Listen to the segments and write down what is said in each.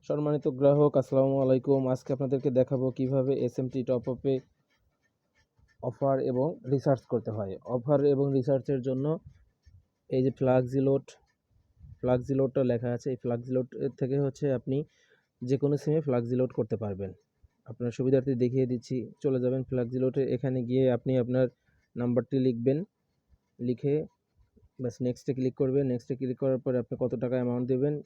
সম্মানিত গ্রাহক, আসসালামু আলাইকুম। আজকে আপনাদেরকে দেখাবো কিভাবে এসএমটি টপ আপে অফার এবং রিসার্চ করতে হয়। অফার এবং রিসার্চের জন্য এই যে ফ্লাক্সিলোডটা লেখা আছে, এই ফ্লাক্সিলোড থেকে আপনি যে কোনো সিমে ফ্লাক্সিলোড করতে পারবেন। আপনার সুবিধার্থে দেখিয়ে দিচ্ছি। চলে যাবেন ফ্লাক্সিলোডে, এখানে গিয়ে আপনি আপনার নাম্বারটি লিখবেন, লিখে ব্যাস নেক্সটে ক্লিক করবেন। নেক্সটে ক্লিক করার পরে আপনি কত টাকা অ্যামাউন্ট দেবেন,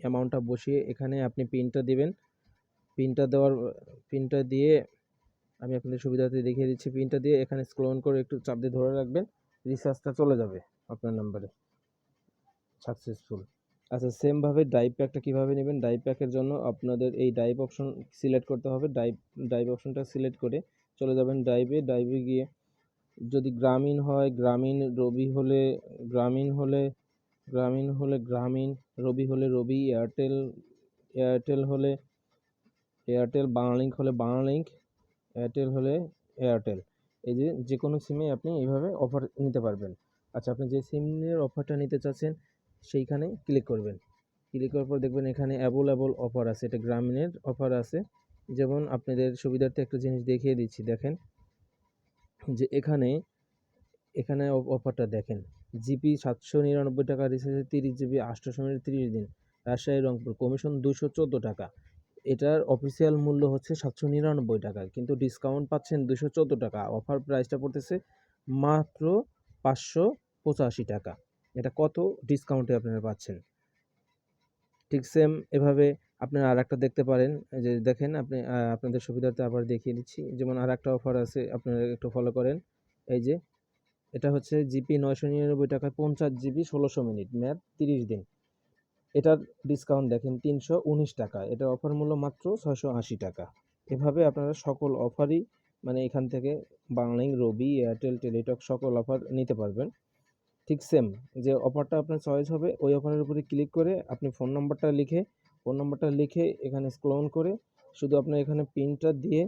অ্যামাউন্টটা বসিয়ে এখানে আপনি পিনটা দিবেন। পিনটা দিয়ে আমি আপনাদের সুবিধার্থে দেখিয়ে দিচ্ছি। পিনটা দিয়ে এখানে স্ক্রল করে একটু চাপ দিয়ে ধরে রাখবেন, রিচার্জটা চলে যাবে আপনার নাম্বারে সাকসেসফুল। আচ্ছা, সেমভাবে ডাইভ প্যাকটা কীভাবে নেবেন? ডাইভ প্যাকের জন্য আপনাদের এই ডাইভ অপশন সিলেক্ট করতে হবে। ডাইভ অপশনটা সিলেক্ট করে চলে যাবেন ডাইভে গিয়ে যদি গ্রামীণ হয় গ্রামীণ, রবি হলে গ্রামীণ, রবি হলে রবি, এয়ারটেল হলে এয়ারটেল, বাংলালিংক হলে বাংলালিংক, এয়ারটেল হলে এয়ারটেল। এই যে কোনো সিমে আপনি এইভাবে অফার নিতে পারবেন। আচ্ছা, আপনি যে সিমের অফারটা নিতে চাচ্ছেন সেইখানে ক্লিক করবেন। ক্লিক করার পর দেখবেন এখানে অ্যাভেলেবল অফার আছে। এটা গ্রামীণের অফার আছে। যেমন আপনাদের সুবিধার্থে একটা জিনিস দেখিয়ে দিচ্ছি, দেখেন যে এখানে অফারটা দেখেন। জিপি 799 টাকা, রিচার্জে 30 জিবি, 800 মিনিট 30 দিন, রাজশাহী রংপুর, কমিশন 214 টাকা। এটার অফিসিয়াল মূল্য হচ্ছে 799 টাকা, কিন্তু ডিসকাউন্ট পাচ্ছেন 214 টাকা। অফার প্রাইসটা পড়তেছে মাত্র 585 টাকা। এটা কত ডিসকাউন্টে আপনারা পাচ্ছেন। ঠিক সেম এভাবে আপনারা আরেকটা দেখতে পারেন, যে দেখেন আপনি আপনাদের সুবিধার্থে আবার দেখিয়ে দিচ্ছি। যেমন আরেকটা অফার আছে, আপনারা একটু ফলো করেন। এই যে এটা হচ্ছে জিপি 999 টাকায় 50 জিবি 1600 মিনিট, মেয়াদ 30 দিন। এটার ডিসকাউন্ট দেখেন 319 টাকা। এটার অফার মূল্য মাত্র 680 টাকা। এভাবে আপনারা সকল অফারই এখান থেকে বাংলালিংক, রবি, এয়ারটেল, টেলিটক সকল অফার নিতে পারবেন। ঠিক সেম যে অফারটা আপনার চয়েস হবে, ওই অফারের উপরে ক্লিক করে আপনি ফোন নাম্বারটা লিখে এখানে স্ক্রল করে শুধু আপনার এখানে পিনটা দিয়ে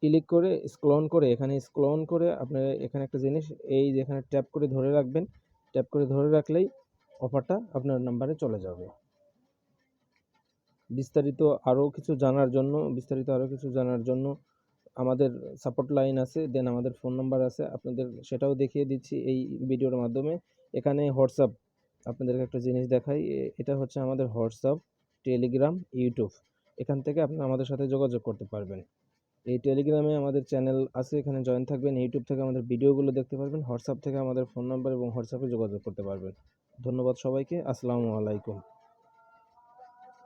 ক্লিক করে স্ক্রল করে আপনার এখানে একটা জিনিস এই যেখানে ট্যাপ করে ধরে রাখবেন। ট্যাপ করে ধরে রাখলেই অফারটা আপনার নাম্বারে চলে যাবে। বিস্তারিত আরও কিছু জানার জন্য আমাদের সাপোর্ট লাইন আছে, দেন আমাদের ফোন নাম্বার আছে, আপনাদের সেটাও দেখিয়ে দিচ্ছি এই ভিডিওর মাধ্যমে। এখানে হোয়াটসঅ্যাপ, আপনাদেরকে একটা জিনিস দেখাই। এটা হচ্ছে আমাদের হোয়াটসঅ্যাপ, টেলিগ্রাম, ইউটিউব। এখান থেকে আপনি আমাদের সাথে যোগাযোগ করতে পারবেন। এই টেলিগ্রামে আমাদের চ্যানেল আছে, এখানে জয়েন থাকবেন। ইউটিউব থেকে আমাদের ভিডিওগুলো দেখতে পারবেন। হোয়াটসঅ্যাপ থেকে আমাদের ফোন নাম্বার এবং হোয়াটসঅ্যাপে যোগাযোগ করতে পারবেন। ধন্যবাদ সবাইকে। আসসালামু আলাইকুম।